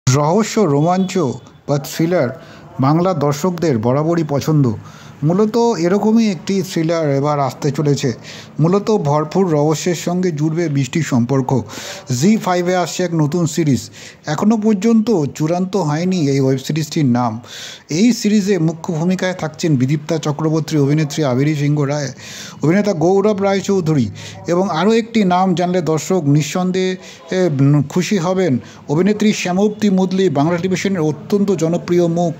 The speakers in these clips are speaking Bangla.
রহস্য, রোমাঞ্চ বা থ্রিলার বাংলার দর্শকদের বরাবরই পছন্দ। মূলত এরকমই একটি থ্রিলার এবার আসতে চলেছে। মূলত ভরপুর রহস্যের সঙ্গে জুড়বে বৃষ্টির সম্পর্ক। জি5-এ আসছে এক নতুন সিরিজ। এখনও পর্যন্ত চূড়ান্ত হয়নি এই ওয়েব সিরিজটির নাম। এই সিরিজে মুখ্য ভূমিকায় থাকছেন বিদীপ্তা চক্রবর্তী, অভিনেত্রী আবিরি সিংহ রায়, অভিনেতা গৌরব রায়চৌধুরী এবং আরও একটি নাম জানলে দর্শক নিঃসন্দেহে খুশি হবেন, অভিনেত্রী শ্যামপ্তি মুদলি, বাংলা টেলিভিশনের অত্যন্ত জনপ্রিয় মুখ।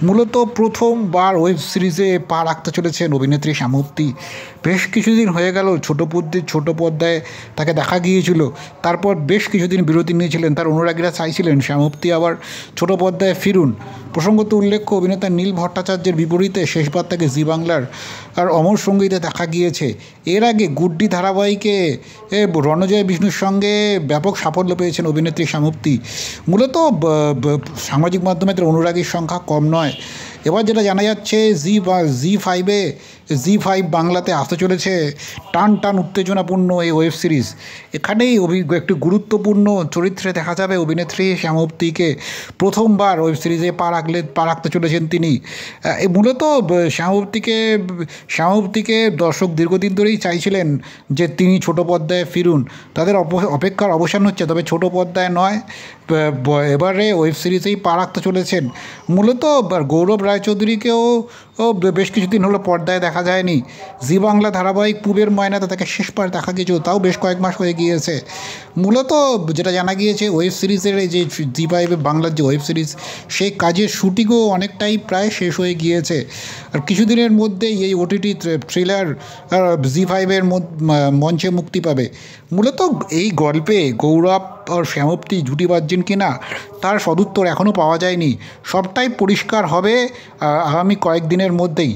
মূলত প্রথমবার ওয়েব সিরিজে পা রাখতে চলেছেন অভিনেত্রী শ্যামপ্তি। বেশ কিছুদিন হয়ে গেল ছোট পর্দায় তাকে দেখা গিয়েছিল, তারপর বেশ কিছুদিন বিরতি নিয়েছিলেন। তার অনুরাগীরা চাইছিলেন শ্যামপ্তি আবার ছোট পর্দায় ফিরুন। প্রসঙ্গত উল্লেখ্য, অভিনেতা নীল ভট্টাচার্যের বিপরীতে শেষবার তাকে জি বাংলার অমর সঙ্গীতে দেখা গিয়েছে। এর আগে গুড্ডি ধারাবাহিকে রণজয় বিষ্ণুর সঙ্গে ব্যাপক সাফল্য পেয়েছেন অভিনেত্রী শ্যামপ্তি। মূলত সামাজিক মাধ্যমে তার অনুরাগীর সংখ্যা কম নয়। এবার যেটা জানা যাচ্ছে, জি5 বাংলাতে আসতে চলেছে টান উত্তেজনাপূর্ণ এই ওয়েব সিরিজ। এখানেই একটি গুরুত্বপূর্ণ চরিত্রে দেখা যাবে অভিনেত্রী শ্যামপ্তিকে। প্রথমবার ওয়েব সিরিজে পা রাখতে চলেছেন তিনি। মূলত শ্যামপ্তিকে দর্শক দীর্ঘদিন ধরেই চাইছিলেন যে তিনি ছোট পর্দায় ফিরুন। তাদের অপেক্ষার অবসান হচ্ছে, তবে ছোট পর্দায় নয়, এবারে ওয়েব সিরিজেই পা রাখতে চলেছেন। মূলত গৌরব রায়চৌধুরীকেও বেশ কিছুদিন হলো পর্দায় দেখা যায়নি। জি বাংলা ধারাবাহিক পূবের ময়নাতে তাকে শেষবার দেখা গিয়েছিল, তাও বেশ কয়েক মাস হয়ে গিয়েছে। মূলত যেটা জানা গিয়েছে, ওয়েব সিরিজের এই যে জি5 বাংলার যে ওয়েব সিরিজ, সেই কাজের শুটিংও অনেকটাই প্রায় শেষ হয়ে গিয়েছে। আর কিছুদিনের মধ্যেই এই ওটিটি থ্রিলার জি5-এর মঞ্চে মুক্তি পাবে। মূলত এই গল্পে গৌরব আর শ্যামপ্তি জুটি বাঁধছেন কিনা তার সদুত্তর এখনও পাওয়া যায়নি। সবটাই পরিষ্কার হবে আগামী কয়েকদিনের মধ্যেই।